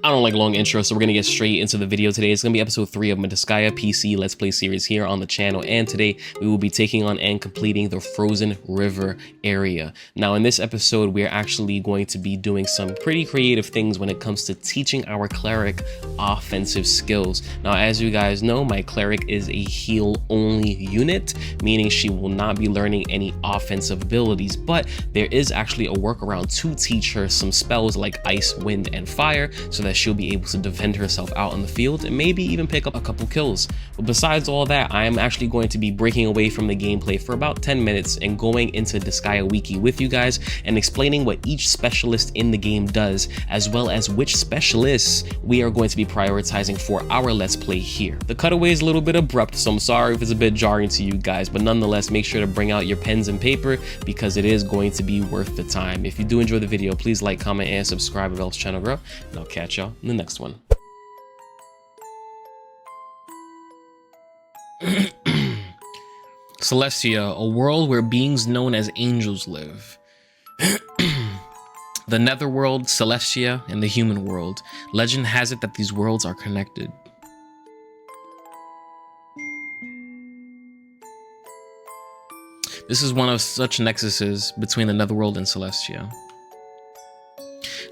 I don't like long intros, so we're gonna get straight into the video today. It's gonna be episode 3 of my Disgaea PC Let's Play series here on the channel, and today we will be taking on and completing the Frozen River area. Now, in this episode, we're actually going to be doing some pretty creative things when it comes to teaching our cleric offensive skills. Now, as you guys know, my cleric is a heal-only unit, meaning she will not be learning any offensive abilities, but there is actually a workaround to teach her some spells like ice, wind, and fire so that she'll be able to defend herself out in the field and maybe even pick up a couple kills. But besides all that, I am actually going to be breaking away from the gameplay for about 10 minutes and going into Disgaea Wiki with you guys and explaining what each specialist in the game does, as well as which specialists we are going to be prioritizing for our Let's Play here. The cutaway is a little bit abrupt, so I'm sorry if it's a bit jarring to you guys, but nonetheless, make sure to bring out your pens and paper because it is going to be worth the time. If you do enjoy the video, please like, comment, and subscribe if else channel grow, and I'll catch y'all in the next one. Celestia, a world where beings known as angels live. The netherworld, Celestia, and the human world. Legend has it that these worlds are connected. This is one of such nexuses between the netherworld and Celestia.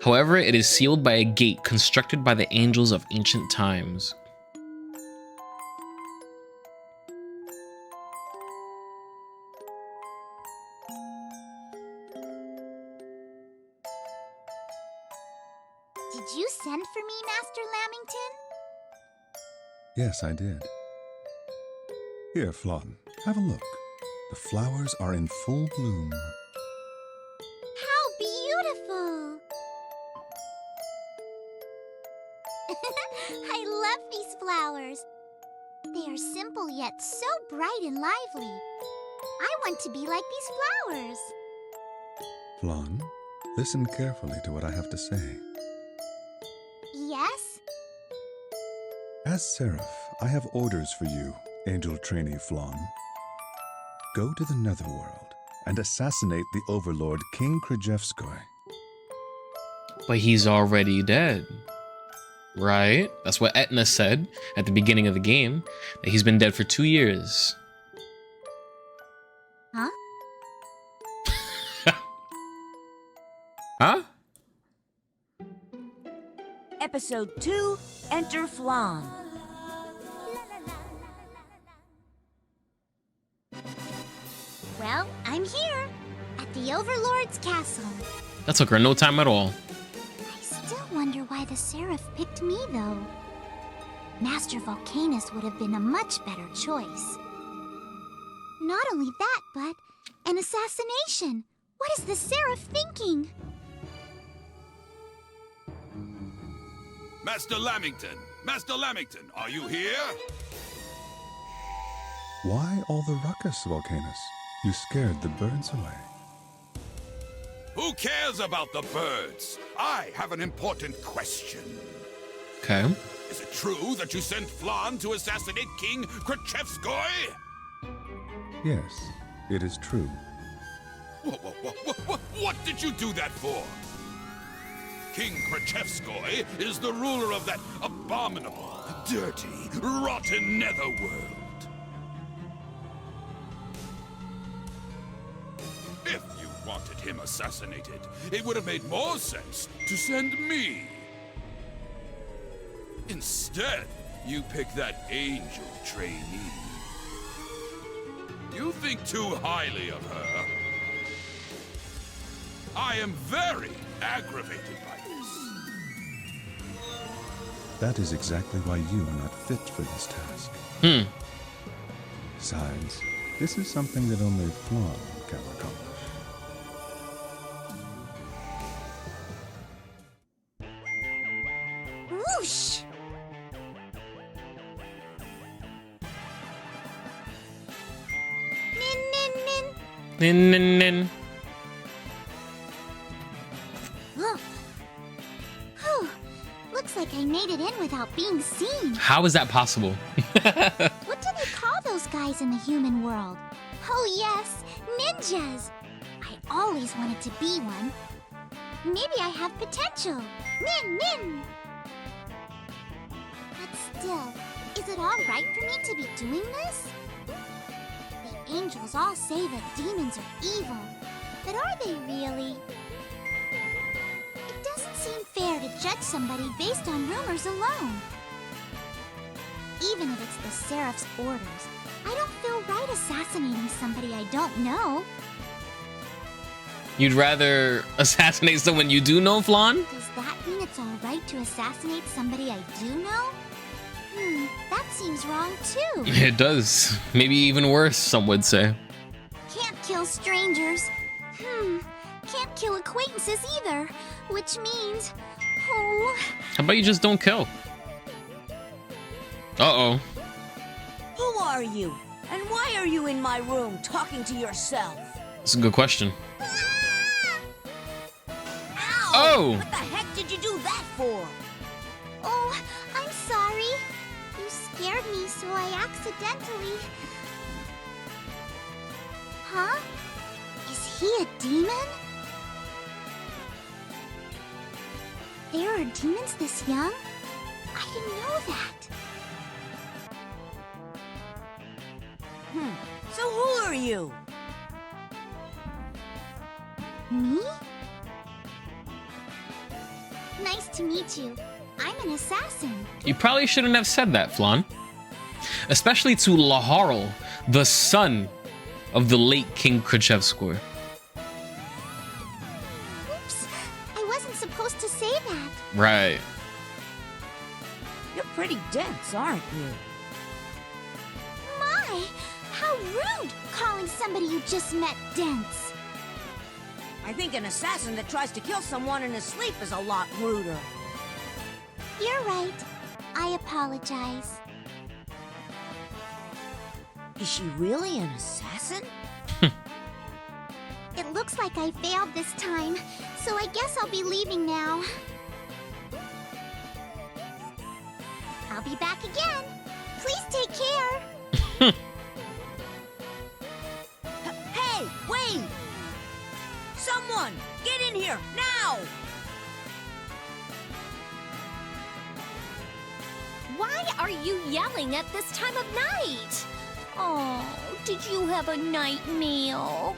However, it is sealed by a gate constructed by the angels of ancient times. Did you send for me, Master Lamington? Yes, I did. Here, Flonne, have a look. The flowers are in full bloom. How beautiful! I love these flowers. They are simple yet so bright and lively. I want to be like these flowers. Flonne, listen carefully to what I have to say. Yes? As Seraph, I have orders for you, angel trainee Flonne. Go to the netherworld and assassinate the overlord King Krajewskoy. But he's already dead, right? That's what Etna said at the beginning of the game, that he's been dead for 2 years. Huh? Huh? Episode 2, Enter Flonne. Well, I'm here, at the Overlord's castle. That took her no time at all. I still wonder why the Seraph picked me, though. Master Volcanus would have been a much better choice. Not only that, but an assassination. What is the Seraph thinking? Master Lamington! Master Lamington, are you here? Why all the ruckus, Volcanus? You scared the birds away. Who cares about the birds? I have an important question. Okay. Is it true that you sent Flonne to assassinate King Krajewskoy? Yes, it is true. What did you do that for? King Krajewskoy is the ruler of that abominable, dirty, rotten netherworld. If you wanted him assassinated, it would have made more sense to send me. Instead, you picked that angel trainee. You think too highly of her. I am very aggravated by this. That is exactly why you are not fit for this task. Besides, this is something that only Flonne can accomplish. Whoosh! Nin, nin, nin. Nin, nin, nin. Ugh. Whew. Looks like I made it in without being seen. How is that possible? What do they call those guys in the human world? Oh yes, ninjas! I always wanted to be one. Maybe I have potential. Nin, nin! Still, is it all right for me to be doing this? The angels all say that demons are evil, but are they really? It doesn't seem fair to judge somebody based on rumors alone. Even if it's the Seraph's orders, I don't feel right assassinating somebody I don't know. You'd rather assassinate someone you do know, Flonne? Does that mean it's alright to assassinate somebody I do know? That seems wrong too. It does. Maybe even worse, some would say. Can't kill strangers. Can't kill acquaintances either. Which means... Oh... How about you just don't kill? Uh-oh. Who are you? And why are you in my room talking to yourself? That's a good question. Ow! Oh! What the heck did you do that for? Oh, I'm sorry. You scared me, so I accidentally... Huh? Is he a demon? There are demons this young? I didn't know that. So who are you? Me? Nice to meet you. I'm an assassin. You probably shouldn't have said that, Flonne. Especially to Laharl, the son of the late King Krachevskoy. Oops, I wasn't supposed to say that. Right. You're pretty dense, aren't you? My, how rude calling somebody you just met dense. I think an assassin that tries to kill someone in his sleep is a lot ruder. You're right. I apologize. Is she really an assassin? It looks like I failed this time, so I guess I'll be leaving now. I'll be back again. Please take care. Hey, wait! Someone, get in here, now! Why are you yelling at this time of night? Oh, did you have a night meal?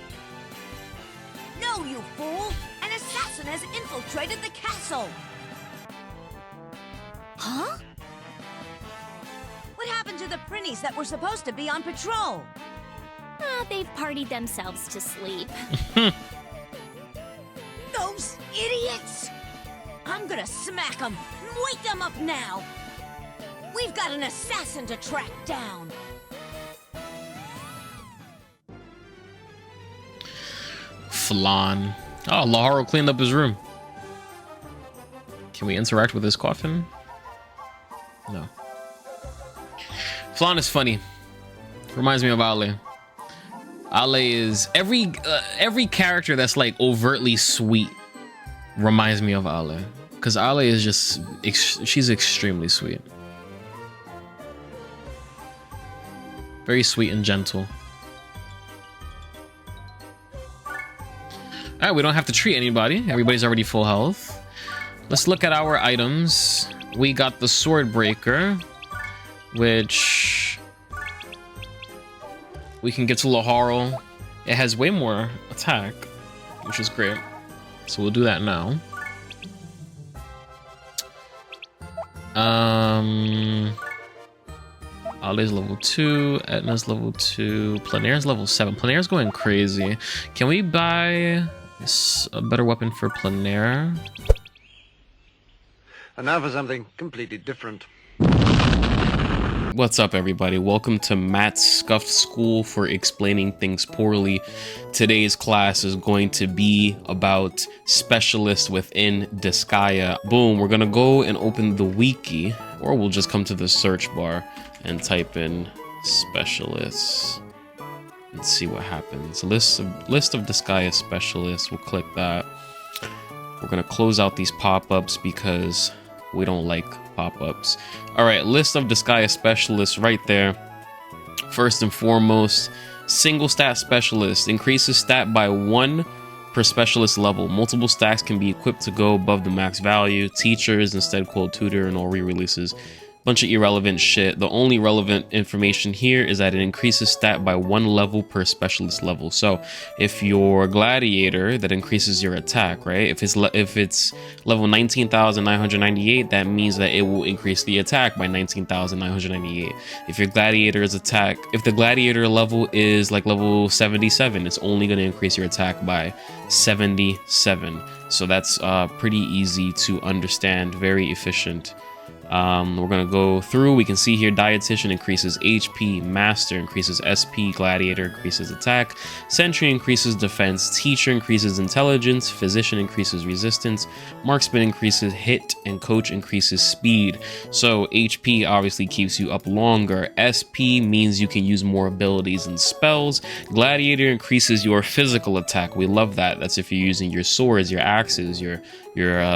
No, you fool! An assassin has infiltrated the castle! Huh? What happened to the Prinnies that were supposed to be on patrol? They've partied themselves to sleep. Those idiots! I'm gonna smack them! Wake them up now! We've got an assassin to track down! Flonne. Oh, Laharl cleaned up his room. Can we interact with his coffin? No. Flonne is funny. Reminds me of Ale. Ale is every character that's like overtly sweet reminds me of Ale, because Ale is just she's extremely sweet, very sweet and gentle. All right, we don't have to treat anybody. Everybody's already full health. Let's look at our items. We got the sword breaker, which we can get to Laharl. It has way more attack, which is great. So we'll do that now. Ale's level 2, Etna's level 2, Planaire's level 7. Planaire's going crazy. Can we buy a better weapon for Planaire? And now for something completely different. What's up, everybody? Welcome to Matt's Scuffed School for Explaining Things Poorly. Today's class is going to be about specialists within Disgaea. Boom, we're gonna go and open the wiki, or we'll just come to the search bar and type in specialists and see what happens. List of Disgaea specialists. We'll click that. We're gonna close out these pop-ups because we don't like pop-ups. All right, list of Disgaea specialists right there. First and foremost, single stat specialist increases stat by 1 per specialist level. Multiple stacks can be equipped to go above the max value. Teachers instead called tutor in all re-releases. bunch of irrelevant shit. The only relevant information here is that it increases stat by 1 level per specialist level. So if you're gladiator, that increases your attack, right? If it's level 19,998, that means that it will increase the attack by 19,998. If your gladiator's attack, if the gladiator level is like level 77, it's only going to increase your attack by 77. So that's pretty easy to understand, very efficient. We're gonna go through. We can see here dietitian increases HP, master increases SP, gladiator increases attack, sentry increases defense, teacher increases intelligence, physician increases resistance, marksman increases hit, and coach increases speed. So HP obviously keeps you up longer. SP means you can use more abilities and spells. Gladiator increases your physical attack. We love that. That's if you're using your swords, your axes, your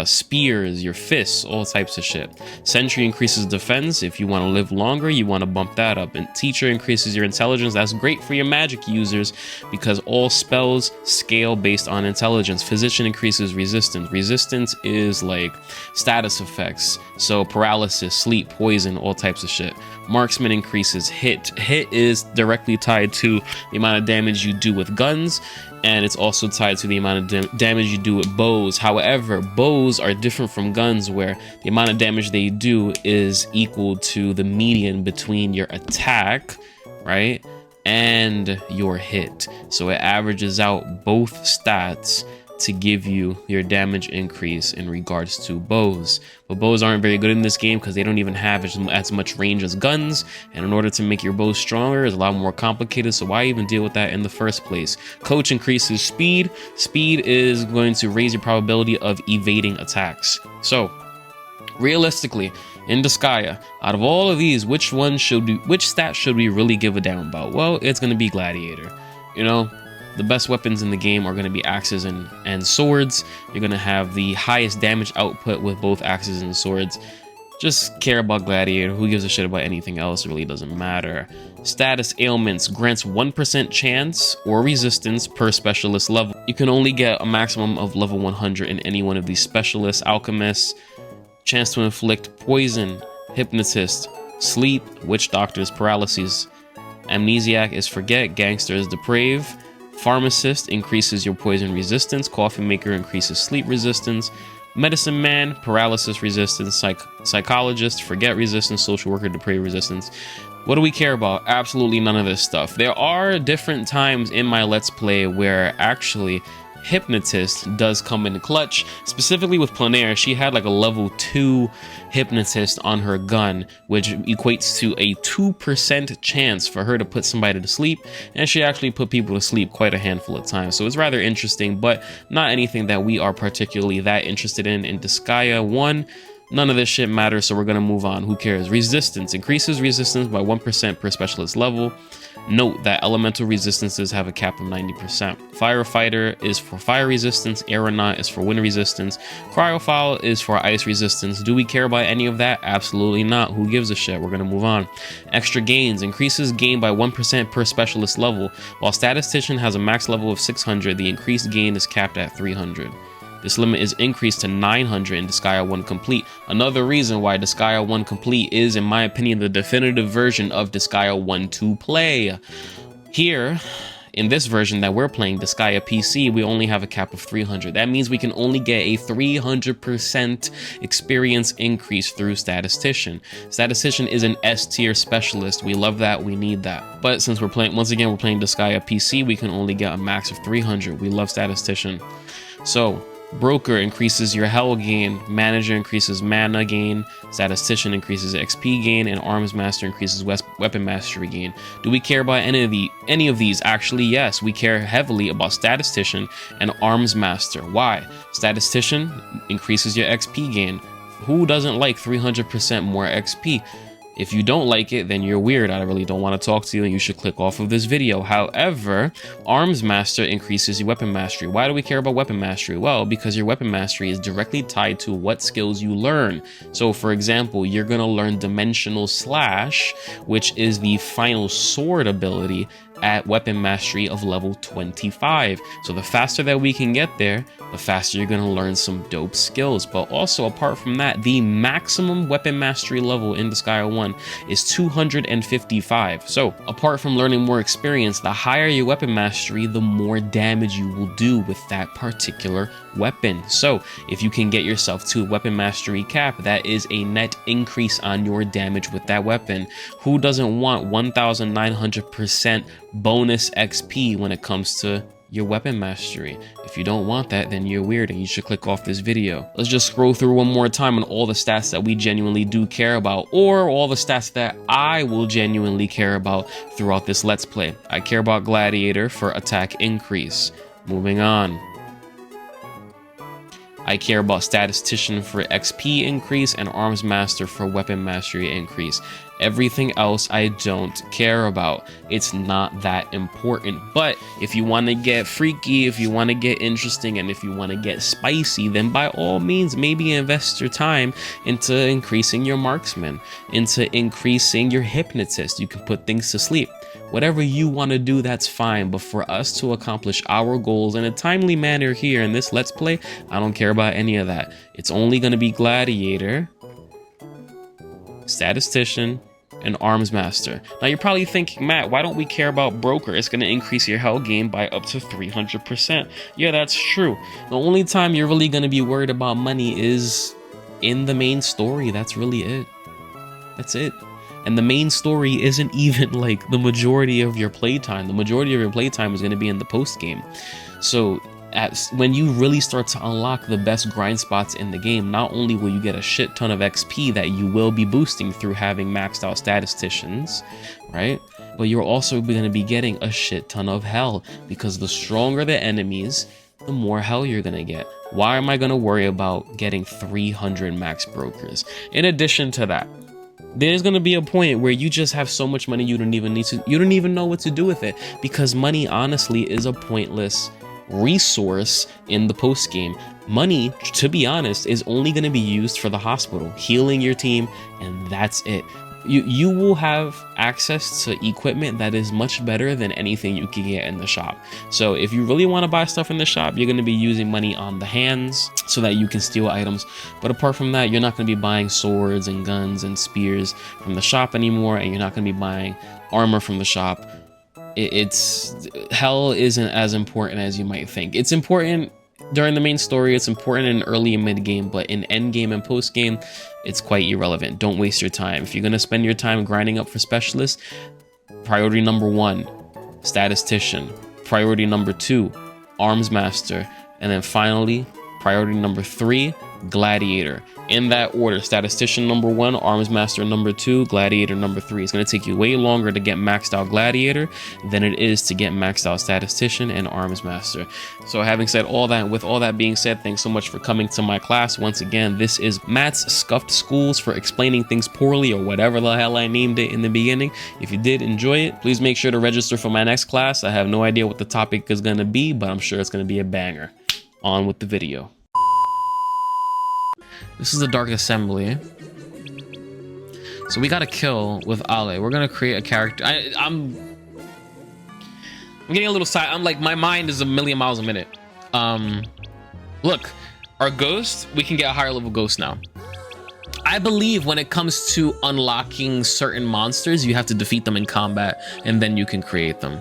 spears, your fists, all types of shit. Sentry increases defense. If you want to live longer, you want to bump that up. And teacher increases your intelligence. That's great for your magic users because all spells scale based on intelligence. Physician increases resistance. Resistance is like status effects. So paralysis, sleep, poison, all types of shit. Marksman increases hit. Hit is directly tied to the amount of damage you do with guns, and it's also tied to the amount of damage you do with bows. However, bows are different from guns, where the amount of damage they do is equal to the median between your attack, right, and your hit. So it averages out both stats to give you your damage increase in regards to bows. But bows aren't very good in this game because they don't even have as much range as guns, and in order to make your bow stronger is a lot more complicated, so why even deal with that in the first place? Coach increases speed. Speed is going to raise your probability of evading attacks. So realistically, in Disgaea, out of all of these, which stat should we really give a damn about? Well, it's going to be gladiator. You know, the best weapons in the game are going to be axes and swords. You're going to have the highest damage output with both axes and swords. Just care about gladiator. Who gives a shit about anything else? It really doesn't matter. Status ailments grants 1% chance or resistance per specialist level. You can only get a maximum of level 100 in any one of these specialists. Alchemists, chance to inflict poison. Hypnotist, sleep. Witch doctors, paralyses. Amnesiac is forget. Gangster is deprave. Pharmacist increases your poison resistance. Coffee maker increases sleep resistance. Medicine man, paralysis resistance. Psychologist, forget resistance. Social worker, deprave resistance. What do we care about? Absolutely none of this stuff. There are different times in my Let's Play where actually hypnotist does come in clutch. Specifically with Planaire, she had like a level 2 hypnotist on her gun, which equates to a 2% chance for her to put somebody to sleep, and she actually put people to sleep quite a handful of times. So it's rather interesting, but not anything that we are particularly that interested in Disgaea 1. None of this shit matters, so we're gonna move on. Who cares? Resistance increases resistance by 1% per specialist level. Note that elemental resistances have a cap of 90%. Firefighter is for fire resistance. Aeronaut is for wind resistance. Cryophile is for ice resistance. Do we care about any of that? Absolutely not. Who gives a shit? We're gonna move on. Extra gains increases gain by 1% per specialist level. While statistician has a max level of 600, the increased gain is capped at 300. This limit is increased to 900 in Disgaea 1 Complete. Another reason why Disgaea 1 Complete is, in my opinion, the definitive version of Disgaea 1 to play. Here, in this version that we're playing, Disgaea PC, we only have a cap of 300. That means we can only get a 300% experience increase through Statistician. Statistician is an S tier specialist. We love that. We need that. But since we're playing, once again, we're playing Disgaea PC, we can only get a max of 300. We love Statistician. So, Broker increases your health gain, Manager increases mana gain, Statistician increases XP gain, and Arms Master increases weapon mastery gain. Do we care about any of these? Actually, yes, we care heavily about Statistician and Arms Master. Why? Statistician increases your XP gain. Who doesn't like 300% more XP? If you don't like it, then you're weird. I really don't want to talk to you and you should click off of this video. However, Arms Master increases your weapon mastery. Why do we care about weapon mastery? Well, because your weapon mastery is directly tied to what skills you learn. So for example, you're going to learn Dimensional Slash, which is the final sword ability at weapon mastery of level 25. So the faster that we can get there, the faster you're going to learn some dope skills. But also, apart from that, the maximum weapon mastery level in Disgaea 1 is 255. So apart from learning more experience, the higher your weapon mastery, the more damage you will do with that particular weapon. So if you can get yourself to a weapon mastery cap, that is a net increase on your damage with that weapon. Who doesn't want 1900% bonus XP when it comes to your weapon mastery? If you don't want that, then you're weird and you should click off this video. Let's just scroll through one more time on all the stats that we genuinely do care about, or all the stats that I will genuinely care about throughout this Let's Play. I care about Gladiator for attack increase. Moving on. I care about Statistician for XP increase and Arms Master for weapon mastery increase. Everything else I don't care about. It's not that important. But if you want to get freaky, if you want to get interesting, and if you want to get spicy, then by all means, maybe invest your time into increasing your marksman, into increasing your hypnotist. You can put things to sleep. Whatever you want to do, that's fine. But for us to accomplish our goals in a timely manner here in this Let's Play, I don't care about any of that. It's only going to be Gladiator, Statistician, and Arms Master. Now you're probably thinking, Matt, why don't we care about Broker? It's going to increase your health gain by up to 300%. Yeah, that's true. The only time you're really going to be worried about money is in the main story. That's really it. That's it. And the main story isn't even like the majority of your playtime. The majority of your playtime is going to be in the post game. So when you really start to unlock the best grind spots in the game, not only will you get a shit ton of XP that you will be boosting through having maxed out statisticians, right? But you're also going to be getting a shit ton of hell, because the stronger the enemies, the more hell you're going to get. Why am I going to worry about getting 300 max brokers? In addition to that, there's going to be a point where you just have so much money you don't even know what to do with it, because money honestly is a pointless resource in the post game. Money, to be honest, is only going to be used for the hospital, healing your team, and that's it. You will have access to equipment that is much better than anything you can get in the shop. So if you really want to buy stuff in the shop, you're going to be using money on the hands so that you can steal items. But apart from that, you're not going to be buying swords and guns and spears from the shop anymore, and you're not going to be buying armor from the shop. Hell isn't as important as you might think. It's important during the main story, it's important in early and mid game, but in end game and post game, it's quite irrelevant. Don't waste your time. If you're going to spend your time grinding up for specialists, priority number 1, statistician. Priority number 2, arms master. And then finally, priority number 3, gladiator. In that order: statistician number 1, arms master number 2, gladiator number 3. It's going to take you way longer to get maxed out gladiator than it is to get maxed out statistician and arms master. So having said all that, with all that being said, thanks so much for coming to my class. Once again, this is Matt's Scuffed Schools for explaining things poorly, or whatever the hell I named it in the beginning. If you did enjoy it, please make sure to register for my next class. I have no idea what the topic is going to be, but I'm sure it's going to be a banger. On with the video. This is the Dark Assembly. So we got a kill with Ale. We're gonna create a character. I'm getting a little side. I'm like, my mind is a million miles a minute. Look, our ghost, we can get a higher level ghost now. I believe when it comes to unlocking certain monsters, you have to defeat them in combat and then you can create them.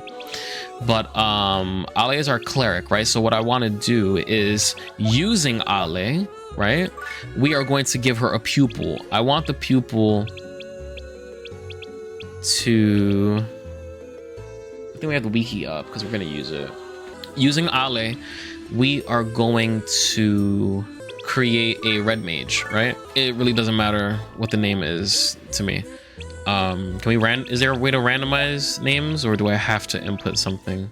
But Ale is our cleric, right? So what I want to do is, using Ale, right, we are going to give her a pupil. I want the pupil to, I think we have the wiki up because we're going to use it. Using Ale, we are going to create a red mage, right? It really doesn't matter what the name is to me. Can we is there a way to randomize names, or do I have to input something?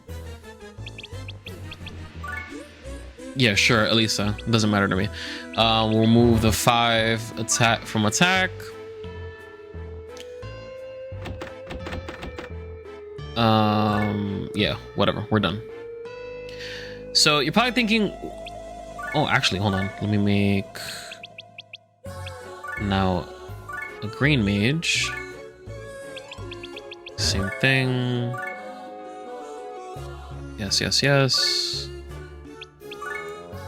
Yeah, sure, Elisa. It doesn't matter to me. We'll remove the 5 attack from attack. Yeah, whatever. We're done. So you're probably thinking, oh, actually, hold on. Let me make now a green mage. Same thing. Yes, yes, yes.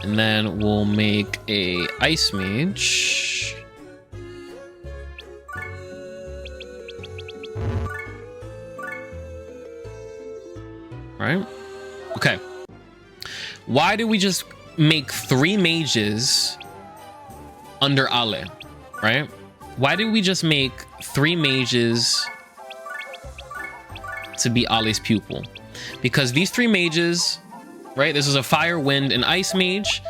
And then we'll make a ice mage. Right? Okay. Why do we just make 3 mages under Ale? Right? Why did we just make 3 mages to be Ale's pupil? Because these 3 mages, right? This is a fire, wind, and ice mage.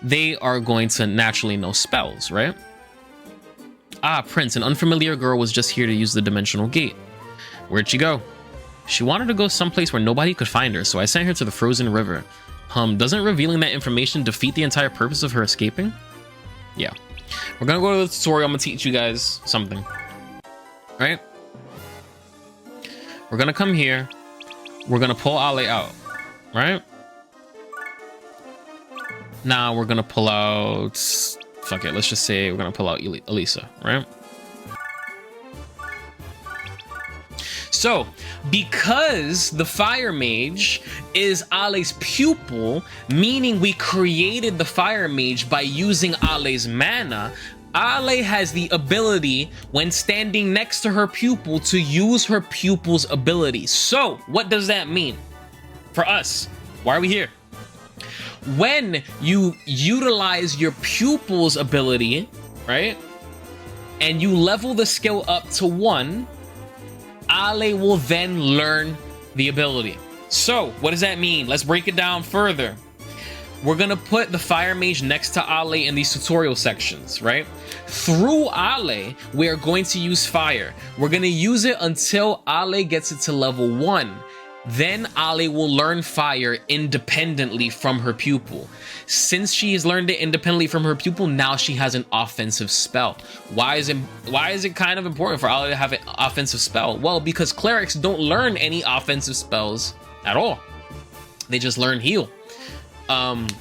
They are going to naturally know spells, right? Ah, Prince, an unfamiliar girl was just here to use the dimensional gate. Where'd she go? She wanted to go someplace where nobody could find her, so I sent her to the frozen river. Doesn't revealing that information defeat the entire purpose of her escaping? Yeah. We're gonna go to the tutorial. I'm gonna teach you guys something. Right? We're gonna come here. We're gonna pull Ale out. Right? Now we're gonna pull out... Fuck it, let's just say we're gonna pull out Elisa, right? So, because the Fire Mage is Ale's pupil, meaning we created the Fire Mage by using Ale's mana, Ale has the ability, when standing next to her pupil, to use her pupil's ability. So, what does that mean for us? Why are we here? When you utilize your pupil's ability, right, and you level the skill up to 1, Ale will then learn the ability. So, what does that mean? Let's break it down further. We're gonna put the Fire Mage next to Ale in these tutorial sections, right? Through Ale, we are going to use fire. We're gonna use it until Ale gets it to level 1. Then Ale will learn fire independently from her pupil. Since she has learned it independently from her pupil, now she has an offensive spell. Why is it kind of important for Ale to have an offensive spell? Well, because clerics don't learn any offensive spells at all. They just learn heal. And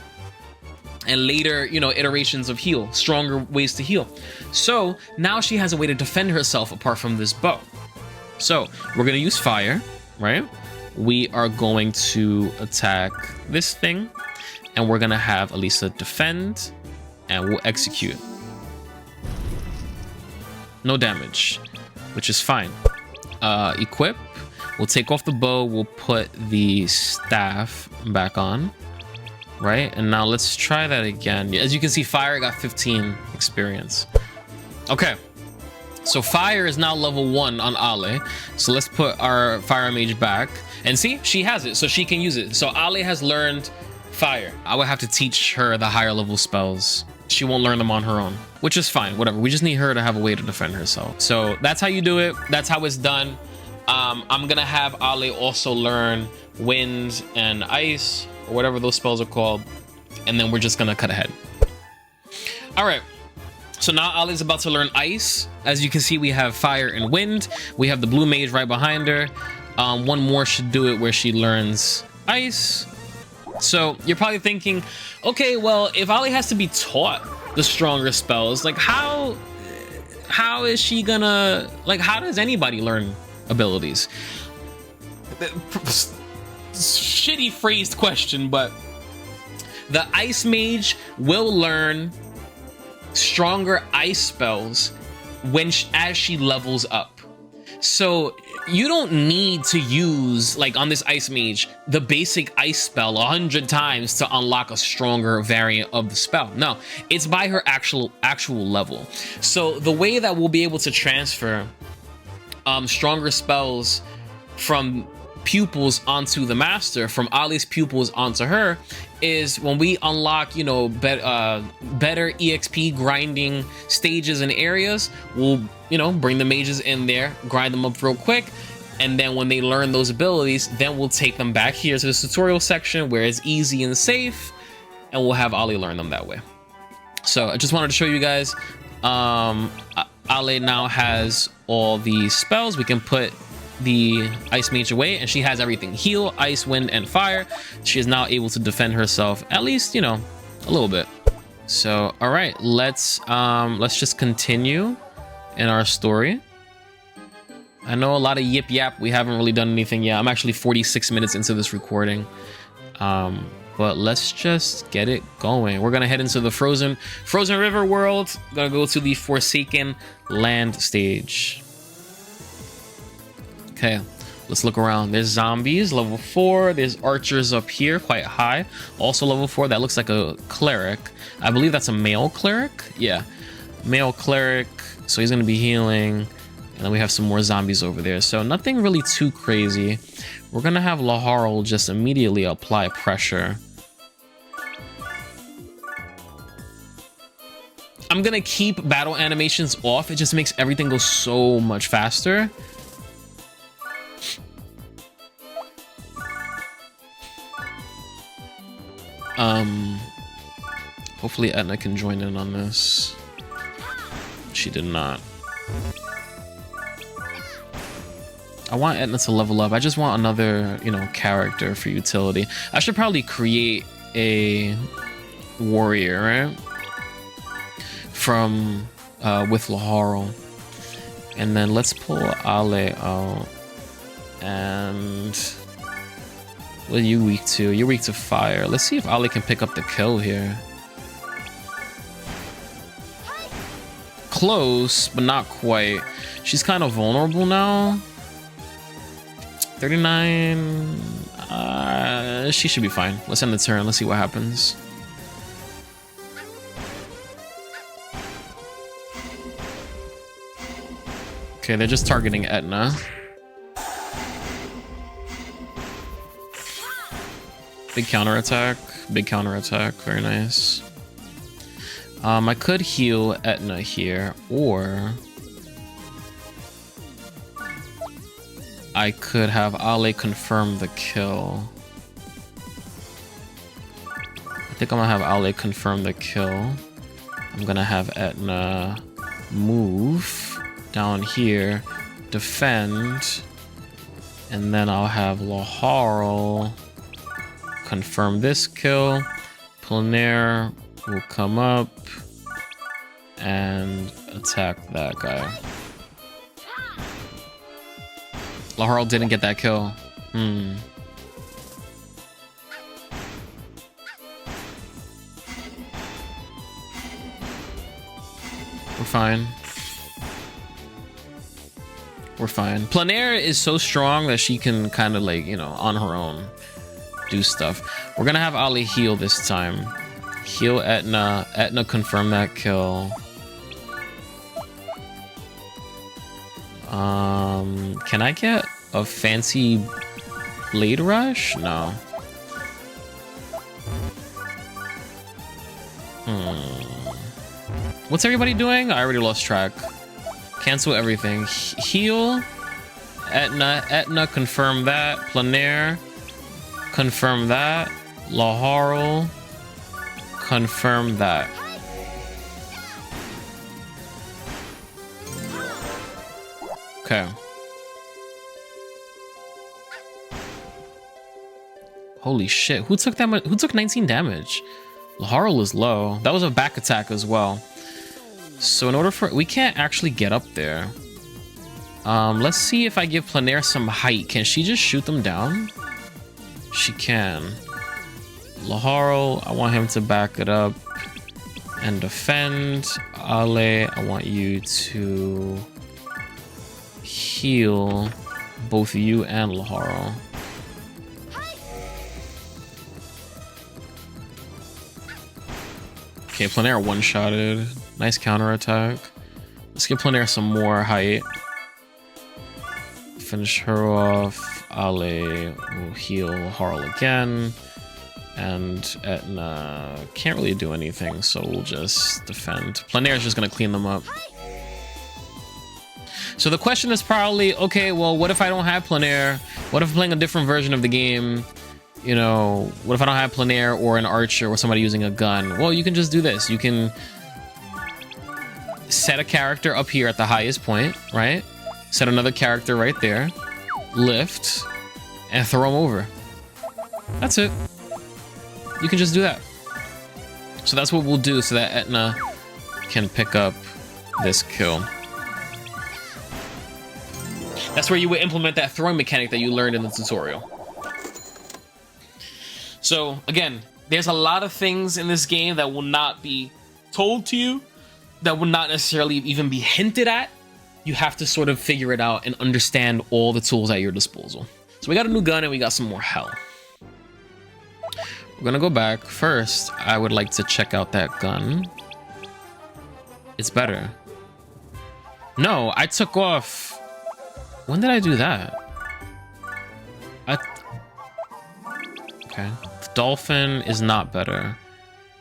later, you know, iterations of heal, stronger ways to heal. So now she has a way to defend herself apart from this bow. So we're gonna use fire, right? We are going to attack this thing, and we're gonna have Elisa defend, and we'll execute. No damage, which is fine. Equip. We'll take off the bow. We'll put the staff back on, right? And now let's try that again. As you can see, fire got 15 experience. Okay. So fire is now level 1 on Ale. So let's put our Fire Mage back. And see, she has it, so she can use it. So Ale has learned fire. I would have to teach her the higher level spells. She won't learn them on her own, which is fine, whatever. We just need her to have a way to defend herself. So that's how you do it. That's how it's done. I'm gonna have Ale also learn wind and ice, or whatever those spells are called. And then we're just gonna cut ahead. All right. So now Ali's about to learn ice. As you can see, we have fire and wind. We have the blue mage right behind her. One more should do it where she learns ice. So you're probably thinking, okay, well, if Ali has to be taught the stronger spells, like how is she gonna, like, how does anybody learn abilities? Shitty phrased question, but the ice mage will learn stronger ice spells as she levels up. So you don't need to use, like on this ice mage, the basic ice spell 100 times to unlock a stronger variant of the spell. No, it's by her actual level. So the way that we'll be able to transfer stronger spells from pupils onto the master, from Ali's pupils onto her, is when we unlock, you know, better EXP grinding stages and areas. We'll, you know, bring the mages in there, grind them up real quick, and then when they learn those abilities, then we'll take them back here to the tutorial section where it's easy and safe, and we'll have Ali learn them that way. So I just wanted to show you guys, Ali now has all the spells. We can put the ice mage away, and she has everything: heal, ice, wind, and fire. She is now able to defend herself, at least, you know, a little bit. So all right, let's just continue in our story. I know a lot of yip yap. We haven't really done anything yet. I'm actually 46 minutes into this recording. But let's just get it going. We're gonna head into the Frozen River world. Gonna go to the Forsaken Land stage. Okay, let's look around. There's zombies, level 4. There's archers up here, quite high. Also level 4. That looks like a cleric. I believe that's a male cleric. Yeah, male cleric. So he's gonna be healing. And then we have some more zombies over there. So nothing really too crazy. We're gonna have Laharl just immediately apply pressure. I'm gonna keep battle animations off. It just makes everything go so much faster. Hopefully Etna can join in on this. She did not. I want Etna to level up. I just want another, you know, character for utility. I should probably create a warrior, right? From with Laharl. And then let's pull Ale out. And what are you weak to? You're weak to fire. Let's see if Ale can pick up the kill here. Close, but not quite. She's kind of vulnerable now. 39. She should be fine. Let's end the turn. Let's see what happens. Okay, they're just targeting Etna. Big counterattack. Big counterattack. Very nice. I could heal Etna here, or I could have Ale confirm the kill. I think I'm gonna have Ale confirm the kill. I'm gonna have Etna move down here, defend, and then I'll have Laharl confirm this kill. Planair will come up and attack that guy. Laharl didn't get that kill. We're fine. We're fine. Planair is so strong that she can kind of like, you know, on her own do stuff. We're gonna have Ali heal this time. Heal Etna. Etna confirm that kill. Can I get a fancy blade rush? No. What's everybody doing? I already lost track. Cancel everything. Heal Etna. Etna confirm that. Planair confirm that. Laharl confirm that. Okay. Holy shit. Who took that much? Who took 19 damage? Laharl is low. That was a back attack as well. So in order for... We can't actually get up there. Let's see if I give Planair some height. Can she just shoot them down? She can. Laharl, I want him to back it up and defend. Ale, I want you to heal both you and Laharl. Okay, Planair one-shotted. Nice counterattack. Let's give Planair some more height. Finish her off. Ale will heal Laharl again. And Etna can't really do anything, so we'll just defend. Planair is just going to clean them up. So the question is probably, okay, well, what if I don't have Planair? What if I'm playing a different version of the game? You know, what if I don't have Planair or an archer or somebody using a gun? Well, you can just do this. You can set a character up here at the highest point, right? Set another character right there. Lift. And throw them over. That's it. You can just do that. So that's what we'll do so that Etna can pick up this kill. That's where you would implement that throwing mechanic that you learned in the tutorial. So again, there's a lot of things in this game that will not be told to you, that will not necessarily even be hinted at. You have to sort of figure it out and understand all the tools at your disposal. So we got a new gun and we got some more health. We're gonna go back. First, I would like to check out that gun. It's better. No, I took off. When did I do that? Okay. The Dolphin is not better.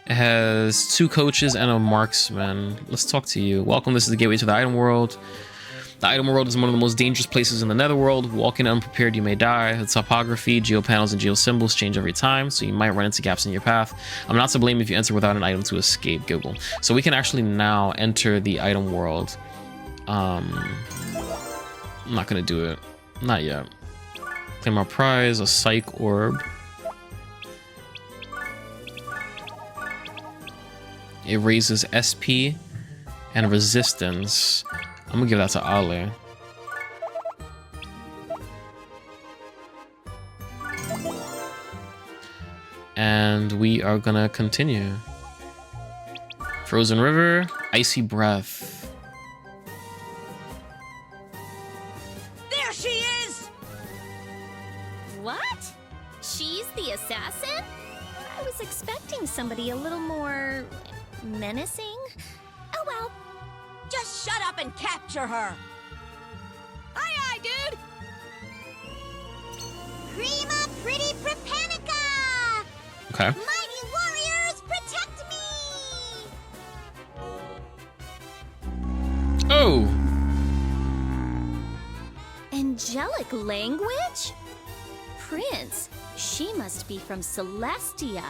It has 2 coaches and a marksman. Let's talk to you. Welcome, this is the gateway to the item world. The item world is one of the most dangerous places in the netherworld. Walking unprepared, you may die. The topography, geopanels, and geosymbols change every time, so you might run into gaps in your path. I'm not to blame if you enter without an item to escape. Giggle. So we can actually now enter the item world. I'm not gonna do it. Not yet. Claim our prize, a psych orb. It raises SP and resistance. I'm gonna give that to Ali. And we are gonna continue. Frozen River, Icy Breath. There she is! What? She's the assassin? I was expecting somebody a little more menacing. Oh well. Just shut up and capture her! Aye, aye, dude! Prima Pretty Prepanica! Okay. Mighty warriors, protect me! Oh! Angelic language? Prince, she must be from Celestia.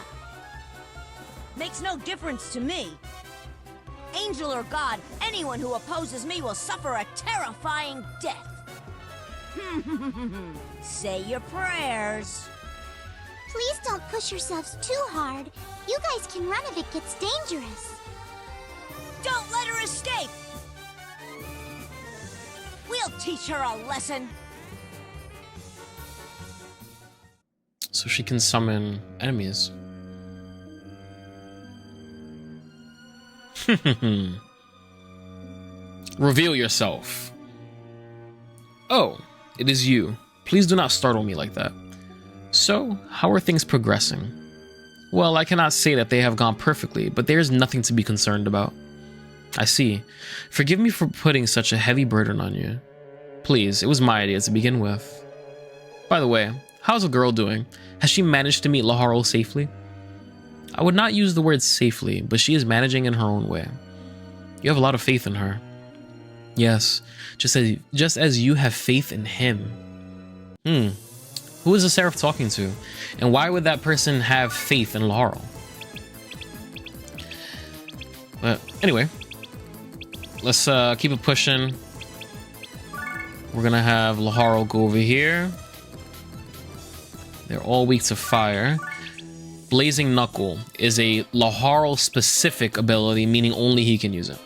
Makes no difference to me. Angel or god, anyone who opposes me will suffer a terrifying death. Say your prayers. Please don't push yourselves too hard. You guys can run if it gets dangerous. Don't let her escape! We'll teach her a lesson. So she can summon enemies. Reveal yourself. Oh, it is you. Please do not startle me like that. So, how are things progressing? Well, I cannot say that they have gone perfectly, but there is nothing to be concerned about. I see. Forgive me for putting such a heavy burden on you. Please, it was my idea to begin with. By the way, how's the girl doing? Has she managed to meet Laharl safely? I would not use the word safely, but she is managing in her own way. You have a lot of faith in her. Yes, just as you have faith in him. Who is the Seraph talking to? And why would that person have faith in Laharl? But anyway, let's keep it pushing. We're gonna have Laharl go over here. They're all weak to fire. Blazing Knuckle is a Laharl specific ability, meaning only he can use it.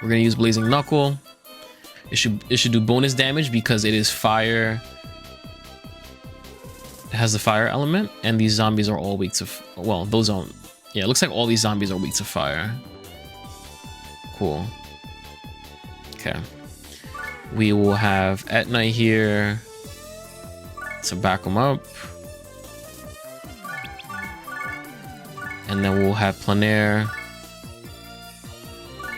We're gonna use Blazing Knuckle. It should do bonus damage because it is fire. It has the fire element, and these zombies are all weak to well, those aren't. Yeah, it looks like all these zombies are weak to fire. Cool. Okay. We will have Ep.3 here to back them up. And then we'll have Planair.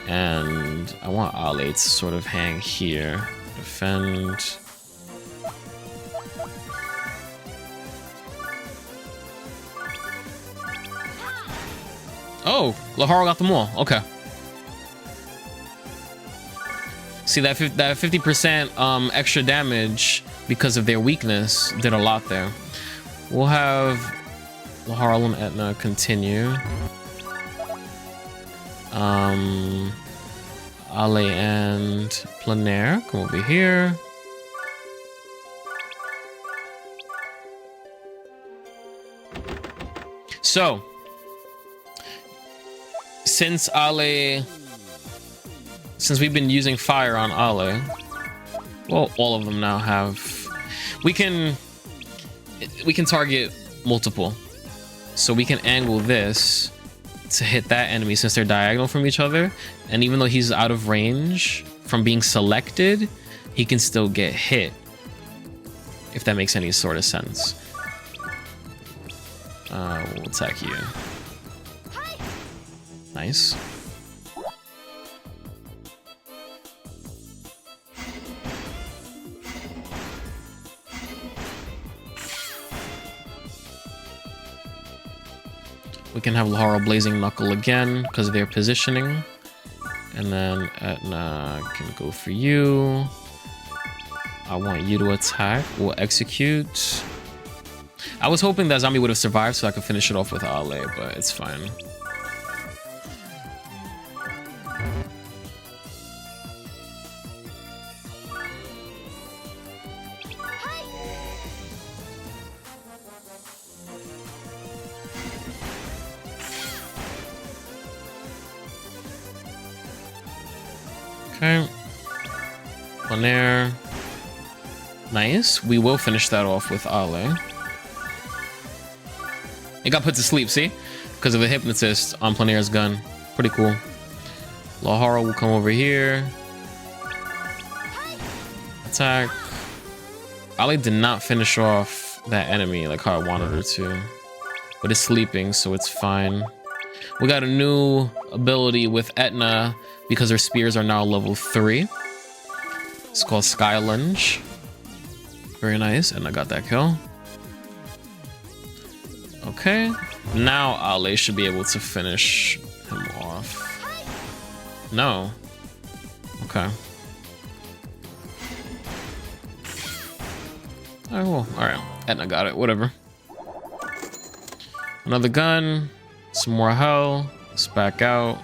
And I want Ale to sort of hang here. Defend. Oh, Laharl got them all. Okay. See, that 50% extra damage because of their weakness did a lot there. We'll have Laharl and Ep.3 continue. Ale and Planair come over here. So, since we've been using fire on Ale, Well, all of them now have. We can target multiple, so we can angle this to hit that enemy since they're diagonal from each other, and even though he's out of range from being selected, he can still get hit, if that makes any sort of sense. We'll attack you. Nice. We can have Lahara Blazing Knuckle again because of their positioning. And then Etna can go for you. I want you to attack. We'll execute. I was hoping that zombie would have survived so I could finish it off with Ale, but it's fine. Okay. On air. Nice. We will finish that off with Ale. It got put to sleep, see? Because of the hypnotist on Planair's gun. Pretty cool. Lahara will come over here. Attack. Ale did not finish off that enemy like how I wanted her to. But it's sleeping, so it's fine. We got a new ability with Etna because her spears are now level 3. It's called Sky Lunge. Very nice, and I got that kill. Okay, now Ale should be able to finish him off. No. Okay. Oh, well, alright. Etna got it, whatever. Another gun. Some more hell. Let's back out.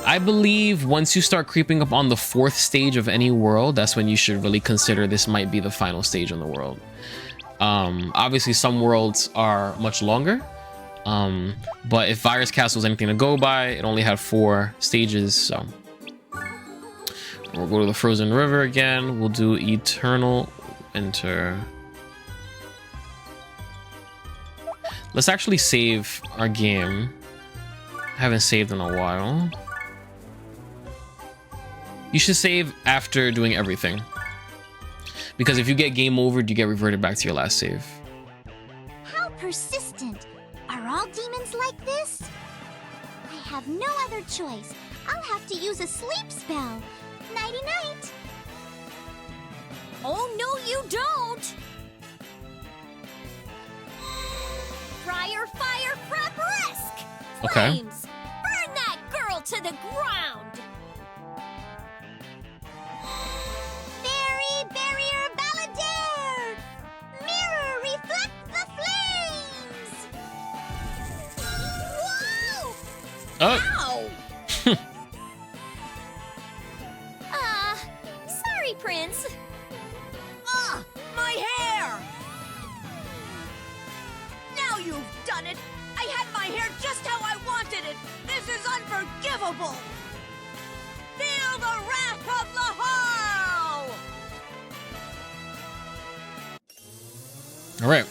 I believe once you start creeping up on the 4th stage of any world, that's when you should really consider this might be the final stage in the world. Obviously some worlds are much longer, but if Virus Castle is anything to go by, it only had 4 stages, so we'll go to the Frozen River again. We'll do Eternal Winter. Let's actually save our game. I haven't saved in a while. You should save after doing everything, because if you get game over, you get reverted back to your last save. How persistent. Are all demons like this? I have no other choice. I'll have to use a sleep spell. Nighty-night. Oh, no, you don't! Friar, fire, frapperesque! Okay. Flames! Burn that girl to the ground! Fairy barrier balladeer! Mirror reflect the flames! Whoa! Oh. Ow! Sorry, Prince. Ugh! My hair! Now you've done it! I had my hair just how I wanted it! This is unforgivable! Feel the wrath of Laharo! All right.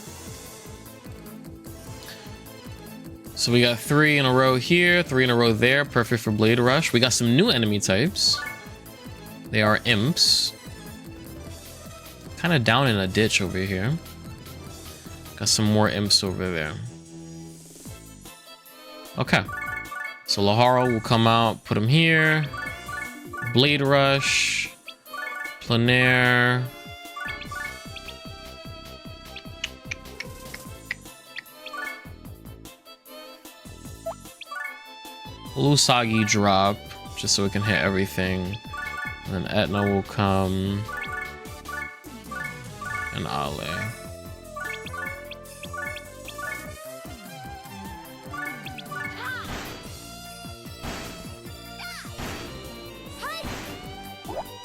So we got 3 in a row here, 3 in a row there. Perfect for Blade Rush. We got some new enemy types. They are imps. Kind of down in a ditch over here. Got some more imps over there. Okay. So Lahara will come out, put him here. Blade Rush. Planair. Usagi drop, just so it can hit everything. And then Etna will come. And Ale.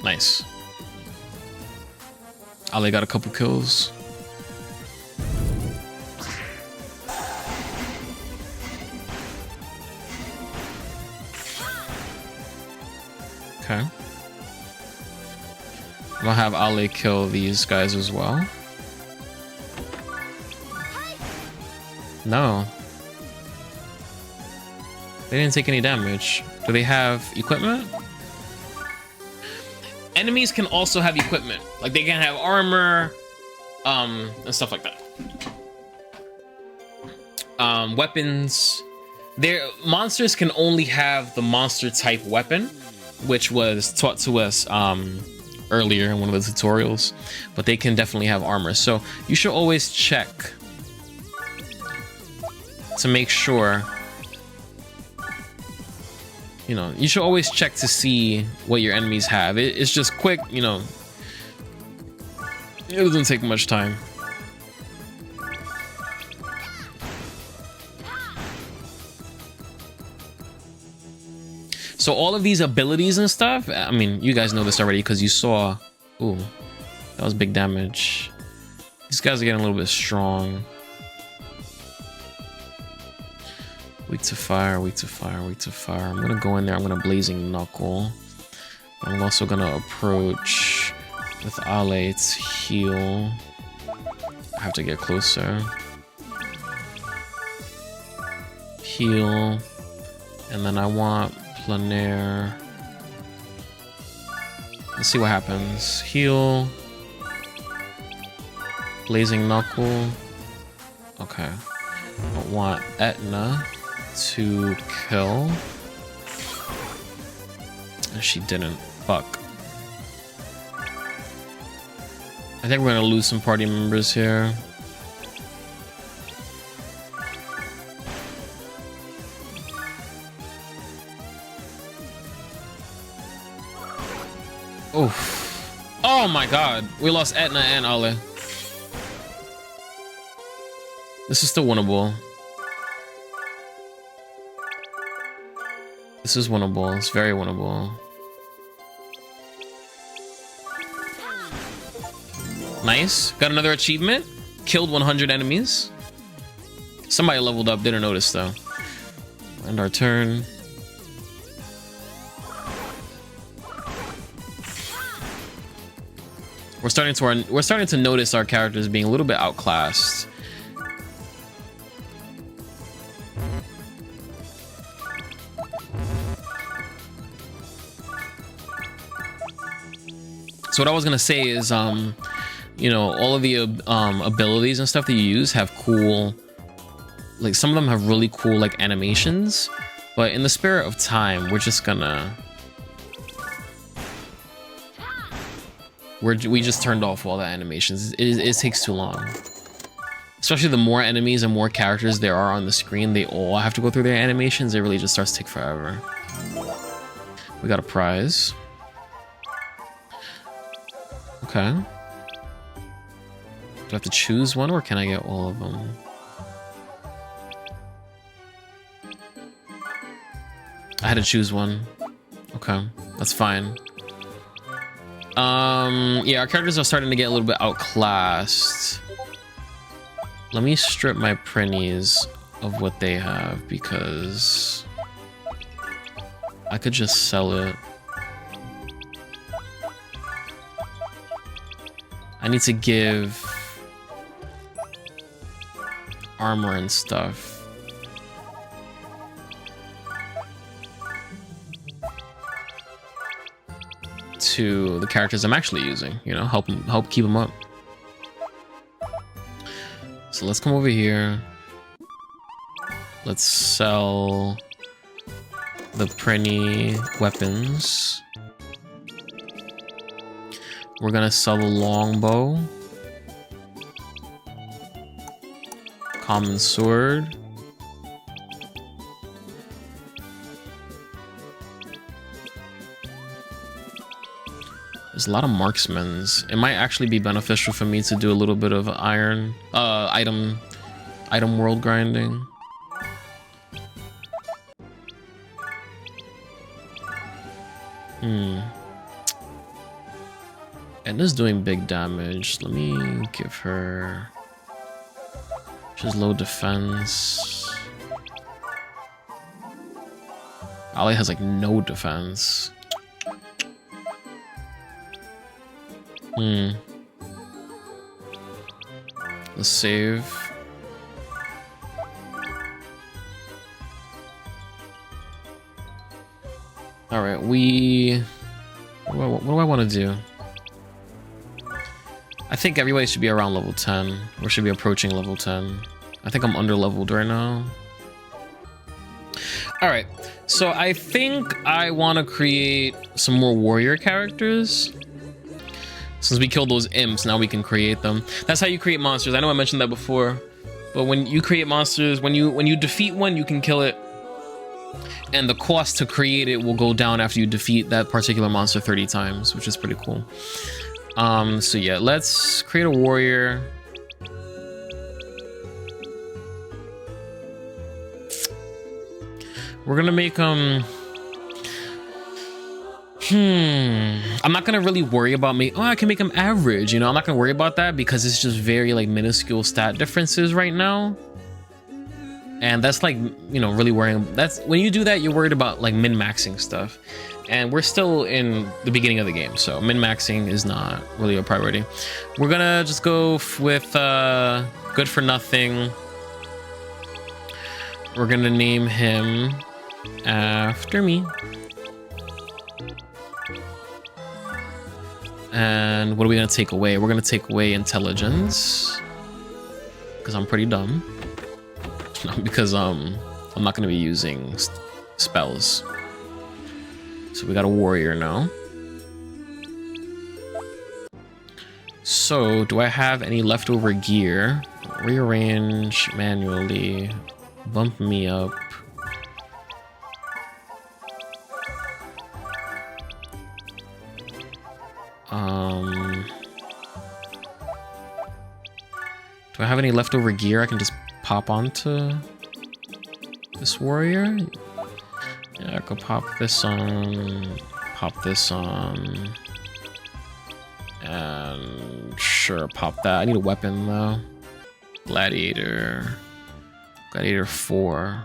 Nice. Ale got a couple kills. Okay. I'm gonna have Ale kill these guys as well. No. They didn't take any damage. Do they have equipment? Enemies can also have equipment. Like they can have armor, and stuff like that. Weapons. Their monsters can only have the monster type weapon, which was taught to us earlier in one of the tutorials, but they can definitely have armor. So you should always check to make sure, you know, you should always check to see what your enemies have. It's just quick, you know, it doesn't take much time. So all of these abilities and stuff, I mean, you guys know this already because you saw, ooh, that was big damage. These guys are getting a little bit strong. Weak to fire, weak to fire, weak to fire. I'm gonna go in there, I'm gonna Blazing Knuckle. I'm also gonna approach with Ale to heal. I have to get closer. Heal. And then I want Planair. Let's see what happens. Heal. Blazing Knuckle. Okay. I want Etna to kill. And she didn't. Fuck. I think we're gonna lose some party members here. Oof. Oh my god. We lost Etna and Ale. This is still winnable. This is winnable. It's very winnable. Nice. Got another achievement. Killed 100 enemies. Somebody leveled up. Didn't notice though. End our turn. We're starting to notice our characters being a little bit outclassed. So what I was gonna say is, you know, all of the abilities and stuff that you use have cool, like some of them have really cool like animations, but in the spirit of time, we're just gonna. We just turned off all the animations. It takes too long. Especially the more enemies and more characters there are on the screen, they all have to go through their animations. It really just starts to take forever. We got a prize. Okay. Do I have to choose one or can I get all of them? I had to choose one. Okay, that's fine. Yeah, our characters are starting to get a little bit outclassed. Let me strip my printies of what they have because I could just sell it. I need to give armor and stuff. To the characters I'm actually using, you know, help keep them up. So let's come over here. Let's sell the Prinny weapons. We're gonna sell the longbow, common sword. There's a lot of marksmans. It might actually be beneficial for me to do a little bit of iron item world grinding. Edna's doing big damage. Let me give her. She's low defense. Ali has like no defense. Let's save. All right, what do I want to do? I think everybody should be around level 10, or should be approaching level 10. I think I'm under leveled right now. All right, so I think I want to create some more warrior characters. Since we killed those imps, now we can create them. That's how you create monsters. I know I mentioned that before, but when you create monsters, when you defeat one, you can kill it, and the cost to create it will go down after you defeat that particular monster 30 times, which is pretty cool. So yeah, let's create a warrior. We're gonna make I'm not gonna really worry about I can make them average, you know. I'm not gonna worry about that because it's just very like minuscule stat differences right now. And that's like, you know, really worrying. That's when you do that, you're worried about like min-maxing stuff. And we're still in the beginning of the game, so min-maxing is not really a priority. We're gonna just go with good for nothing. We're gonna name him after me. And what are we gonna take away? We're gonna take away intelligence, because I'm pretty dumb. Because I'm not gonna be using spells. So we got a warrior now. So do I have any leftover gear? Rearrange manually. Bump me up. Do I have any leftover gear I can just pop onto this warrior? Yeah, I could pop this on, and sure, pop that. I need a weapon though. Gladiator 4.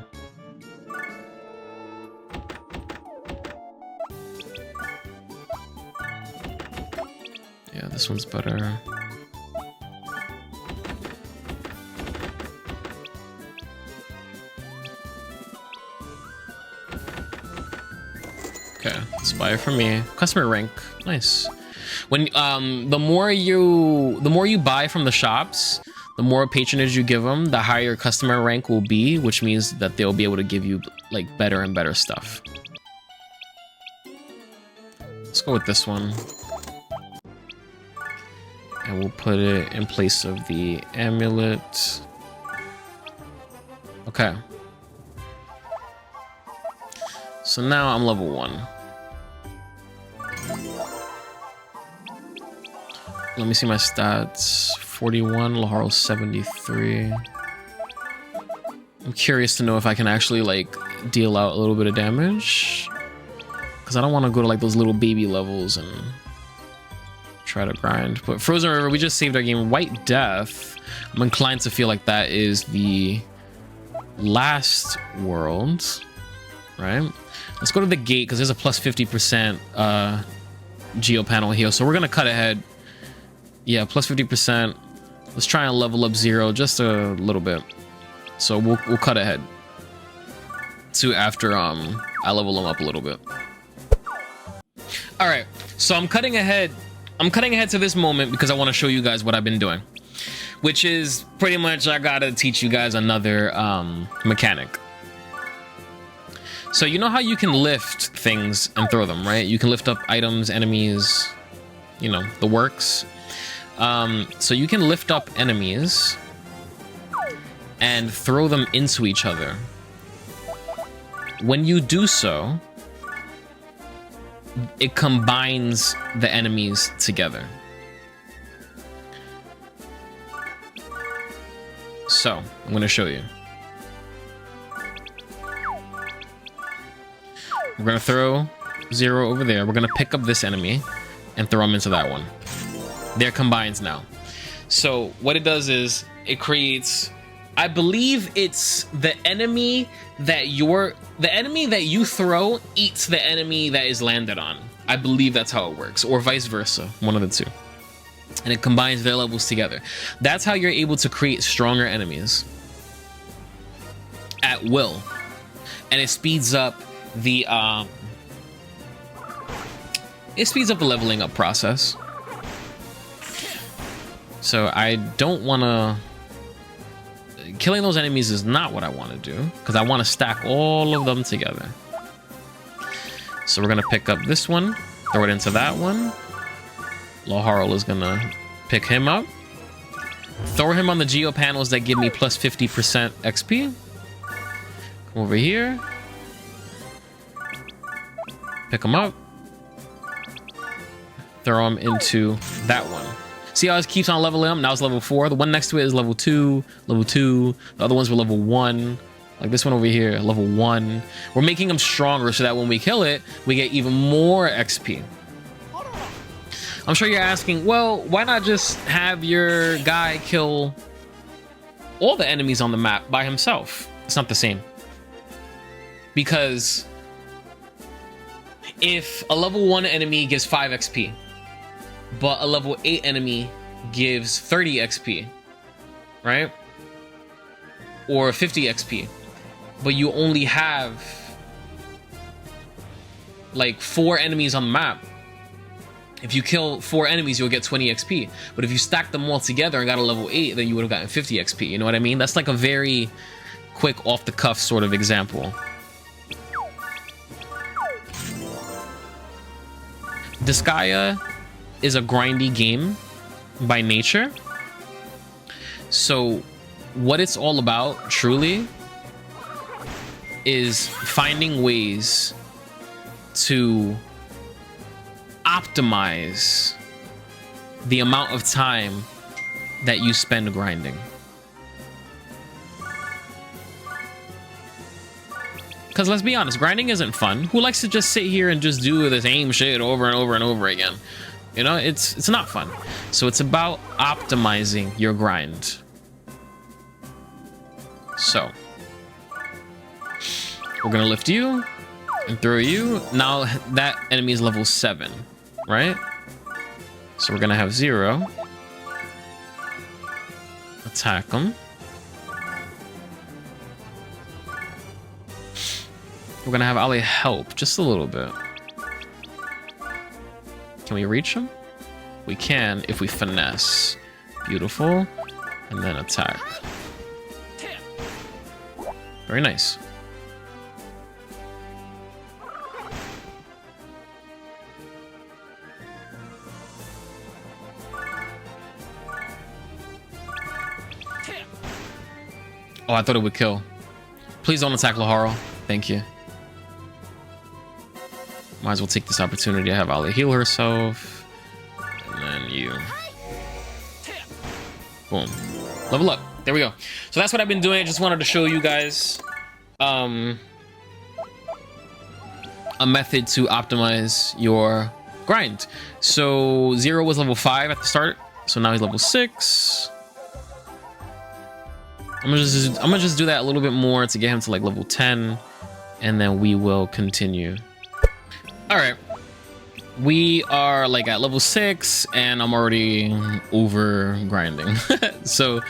Yeah, this one's better. Okay, let's buy it for me. Customer rank, nice. When the more you buy from the shops, the more patronage you give them, the higher customer rank will be, which means that they'll be able to give you like better and better stuff. Let's go with this one. And we'll put it in place of the amulet. Okay. So now I'm level 1. Let me see my stats. 41, Laharo 73. I'm curious to know if I can actually like deal out a little bit of damage, because I don't want to go to like those little baby levels and try to grind. But Frozen River, we just saved our game. White Death, I'm inclined to feel like that is the last world, right? Let's go to the gate because there's a plus 50% geo panel here, so we're gonna cut ahead. Yeah, plus 50%. Let's try and level up Zero just a little bit. So we'll cut ahead to after I level him up a little bit. All right, so I'm cutting ahead to this moment because I want to show you guys what I've been doing, which is pretty much I gotta teach you guys another mechanic. So you know how you can lift things and throw them, right? You can lift up items, enemies, you know, the works. So you can lift up enemies and throw them into each other. When you do so, it combines the enemies together. So I'm going to show you. We're going to throw Zero over there. We're going to pick up this enemy and throw him into that one. They're combined now. So what it does is it creates, I believe it's the enemy that you throw eats the enemy that is landed on. I believe that's how it works, or vice versa, one of the two. and it combines their levels together. That's how you're able to create stronger enemies at will, and it speeds up the leveling up process. So I don't want to... Killing those enemies is not what I want to do, because I want to stack all of them together. So we're going to pick up this one, throw it into that one. Laharl is going to pick him up. Throw him on the geo panels that give me plus 50% XP. Come over here. Pick him up. Throw him into that one. See how it keeps on leveling up? Now it's level 4. The one next to it is level 2, level 2. The other ones were level 1. Like this one over here, level 1. We're making them stronger so that when we kill it, we get even more XP. I'm sure you're asking, well, why not just have your guy kill all the enemies on the map by himself? It's not the same. Because if a level 1 enemy gives 5 XP, but a level 8 enemy gives 30 XP, right? Or 50 XP, but you only have like 4 enemies on the map. If you kill 4 enemies, you'll get 20 XP. But if you stack them all together and got a level 8, then you would have gotten 50 XP. You know what I mean? That's like a very quick off-the-cuff sort of example. Disgaea is a grindy game by nature. So what it's all about, truly, is finding ways to optimize the amount of time that you spend grinding. Because let's be honest, grinding isn't fun. Who likes to just sit here and just do the same shit over and over and over again? You know, it's not fun. So it's about optimizing your grind. So we're gonna lift you and throw you. Now that enemy is level 7, right? So we're gonna have 0. Attack him. We're gonna have Ali help just a little bit. Can we reach him? We can if we finesse. Beautiful. And then attack. Very nice. Oh, I thought it would kill. Please don't attack Laharl. Thank you. Might as well take this opportunity to have Ali heal herself. And then you. Boom. Level up. There we go. So that's what I've been doing. I just wanted to show you guys a method to optimize your grind. So Zero was level 5 at the start. So now he's level 6. I'm gonna just do that a little bit more to get him to like level 10. And then we will continue. All right, we are like at level 6 and I'm already over grinding. So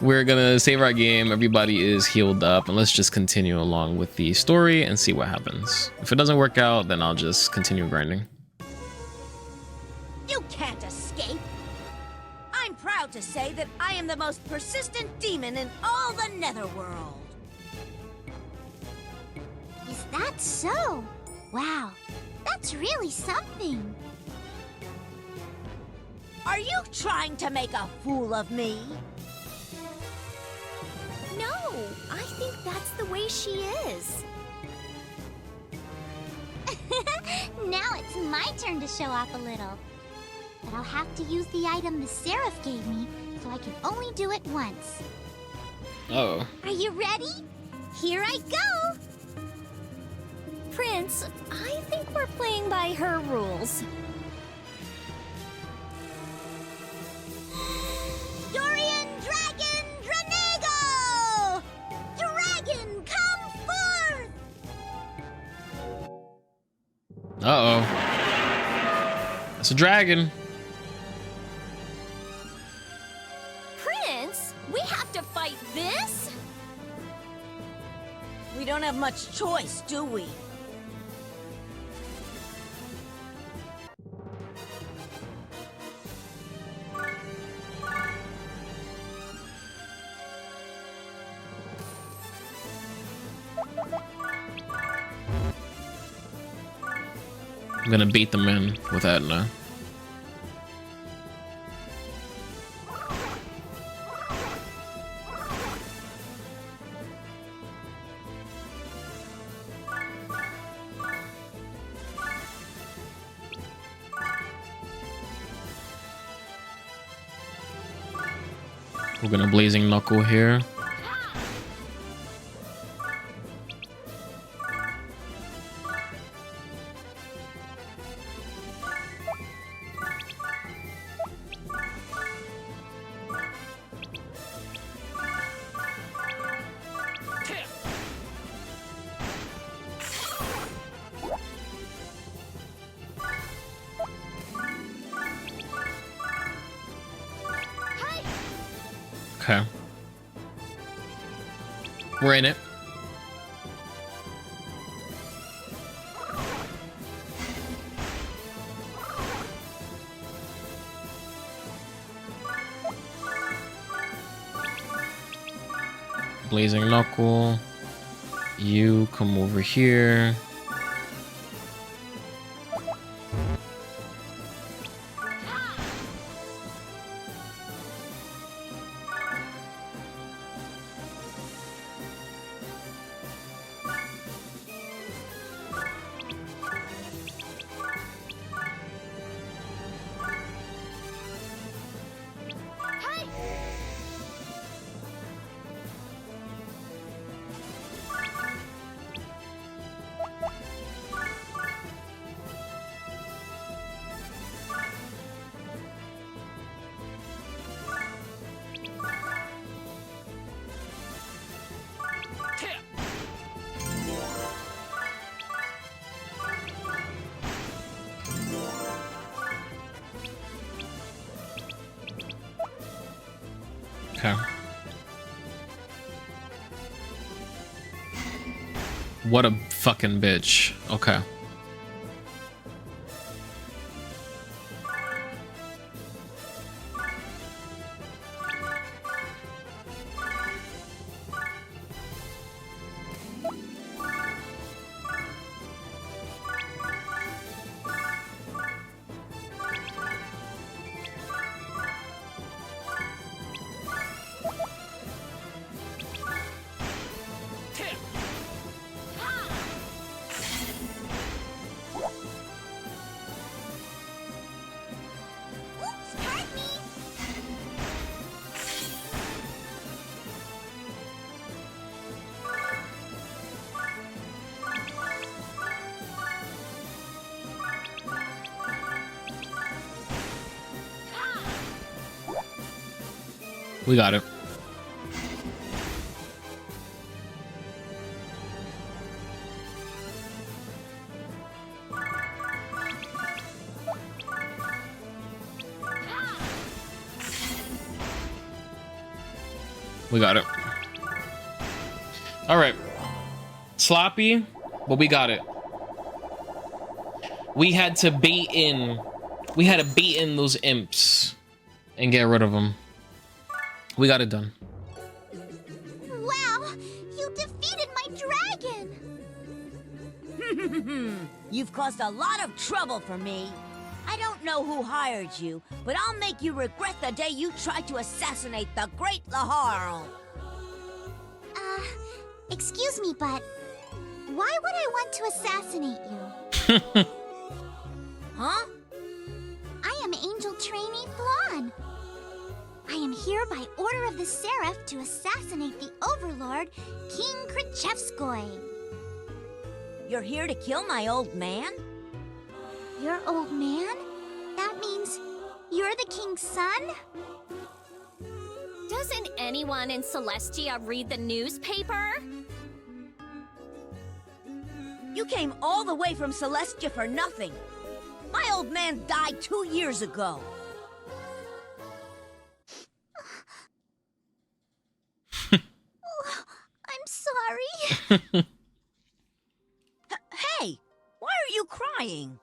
we're gonna save our game. Everybody is healed up and let's just continue along with the story and see what happens. If it doesn't work out, then I'll just continue grinding. You can't escape. I'm proud to say that I am the most persistent demon in all the Netherworld. Is that so? Wow, that's really something. Are you trying to make a fool of me? No, I think that's the way she is. Now it's my turn to show off a little. But I'll have to use the item the Seraph gave me, so I can only do it once. Uh-oh. Are you ready? Here I go! Prince, I think we're playing by her rules. Dorian Dragon Dranego! Dragon, come forth! Uh-oh. That's a dragon. have much choice, do we? I'm gonna beat them in with Edna. We're gonna blazing knuckle here. Okay. We're in it. Blazing knuckle. You come over here. Okay. What a fucking bitch. Okay. We got it. We got it. All right. Sloppy, but we got it. We had to bait in. We had to bait in those imps and get rid of them. We got it done. Wow, you defeated my dragon! You've caused a lot of trouble for me. I don't know who hired you, but I'll make you regret the day you tried to assassinate the great Laharl. Excuse me, but why would I want to assassinate you? Huh? I am Angel Trainee Flonne. I am here by order of the Seraph to assassinate the Overlord, King Krichevskoy. You're here to kill my old man? Your old man? That means you're the king's son? Doesn't anyone in Celestia read the newspaper? You came all the way from Celestia for nothing. My old man died 2 years ago. I'm sorry. crying?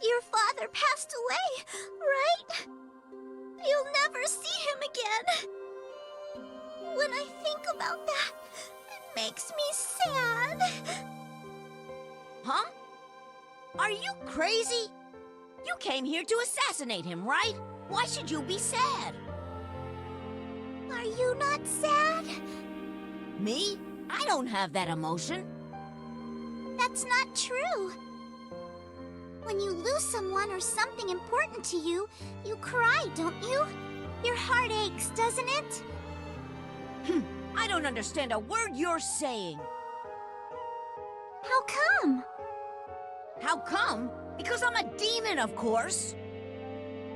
Your father passed away, right? You'll never see him again. When I think about that, it makes me sad. Huh? Are you crazy? You came here to assassinate him, right? Why should you be sad? Are you not sad? Me? I don't have that emotion. That's not true. When you lose someone or something important to you, you cry, don't you? Your heart aches, doesn't it? I don't understand a word you're saying. How come? How come? Because I'm a demon, of course.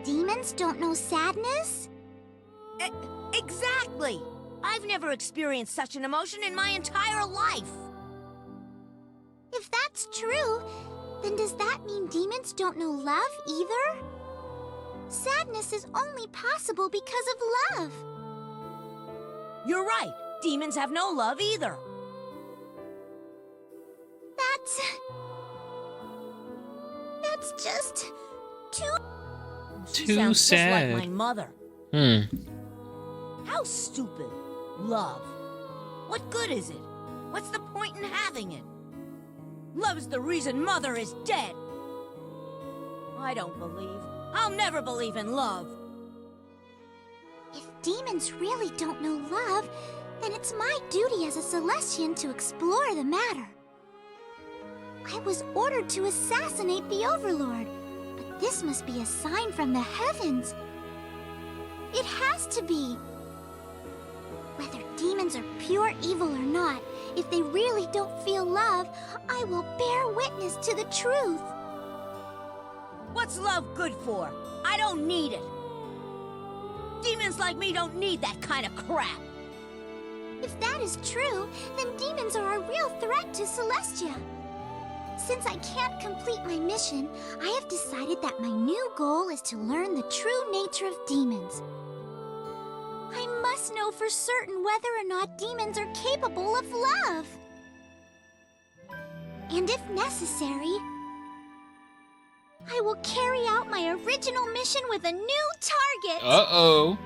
Demons don't know sadness? Exactly! I've never experienced such an emotion in my entire life. If that's true, then does that mean demons don't know love either? Sadness is only possible because of love. You're right. Demons have no love either. That's just too... She Too sounds sad. just like my mother. How stupid. Love. What good is it? What's the point in having it? Love's the reason Mother is dead. I don't believe. I'll never believe in love. If demons really don't know love, then it's my duty as a Celestian to explore the matter. I was ordered to assassinate the Overlord, but this must be a sign from the heavens. It has to be. Whether demons are pure evil or not, if they really don't feel love, I will bear witness to the truth. What's love good for? I don't need it. Demons like me don't need that kind of crap. If that is true, then demons are a real threat to Celestia. Since I can't complete my mission, I have decided that my new goal is to learn the true nature of demons. I must know for certain whether or not demons are capable of love. And if necessary, I will carry out my original mission with a new target. Uh-oh.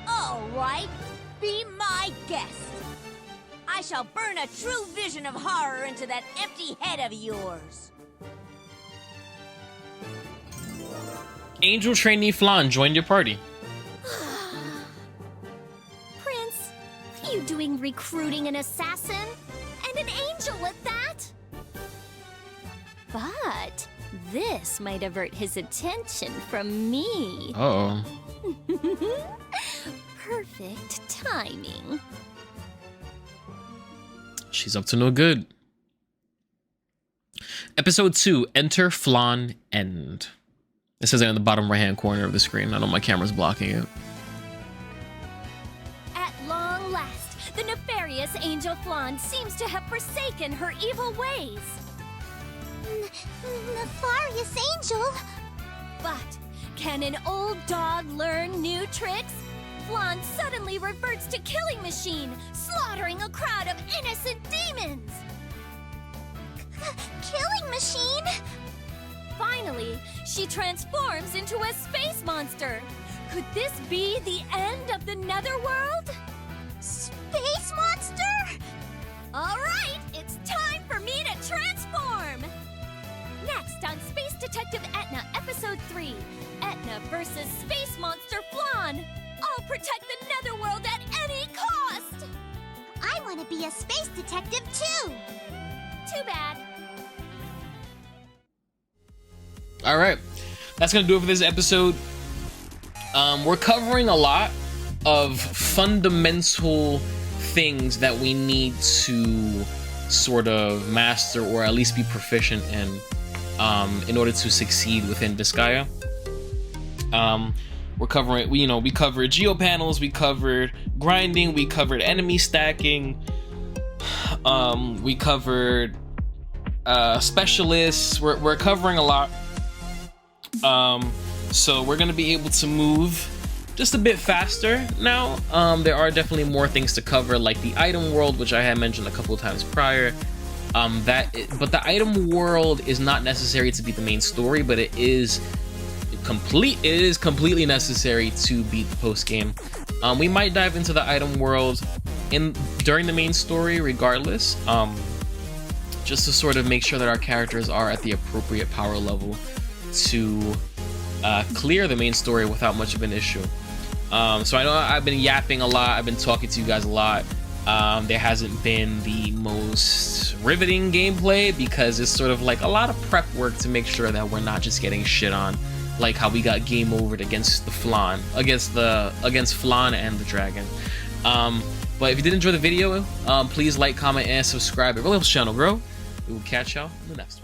All right, be my guest. I shall burn a true vision of horror into that empty head of yours. Angel trainee Flonne joined your party. Prince, what are you doing recruiting an assassin? And an angel at that? But this might avert his attention from me. Uh-oh. Perfect timing. She's up to no good. Episode 2, Enter Flonne End. It says it in the bottom right-hand corner of the screen. I know my camera's blocking it. At long last, the nefarious Angel Flonne seems to have forsaken her evil ways. Nefarious Angel? But can an old dog learn new tricks? Flonne suddenly reverts to killing machine, slaughtering a crowd of innocent demons. Killing machine? Finally, she transforms into a space monster. Could this be the end of the Netherworld? Space monster? All right, it's time for me to transform! Next on Space Detective Etna, Episode 3, Etna versus Space Monster Flonne. I'll protect the Netherworld at any cost! I want to be a space detective too! Too bad. All right, that's gonna do it for this episode. We're covering a lot of fundamental things that we need to sort of master or at least be proficient in order to succeed within Disgaea. We're covering, we covered geopanels, we covered grinding, we covered enemy stacking, we covered specialists. We're covering a lot. So we're gonna be able to move just a bit faster now. There are definitely more things to cover, like the item world, which I had mentioned a couple of times prior. But the item world is not necessary to beat the main story, but it is completely necessary to beat the post game. We might dive into the item world during the main story regardless, just to sort of make sure that our characters are at the appropriate power level to clear the main story without much of an issue. So I know I've been yapping a lot, I've been talking to you guys a lot. There hasn't been the most riveting gameplay because it's sort of like a lot of prep work to make sure that we're not just getting shit on, like how we got game overed against the Flonne, against Flonne and the dragon. But if you did enjoy the video, please like, comment, and subscribe. It really helps the channel grow. We will catch y'all in the next one.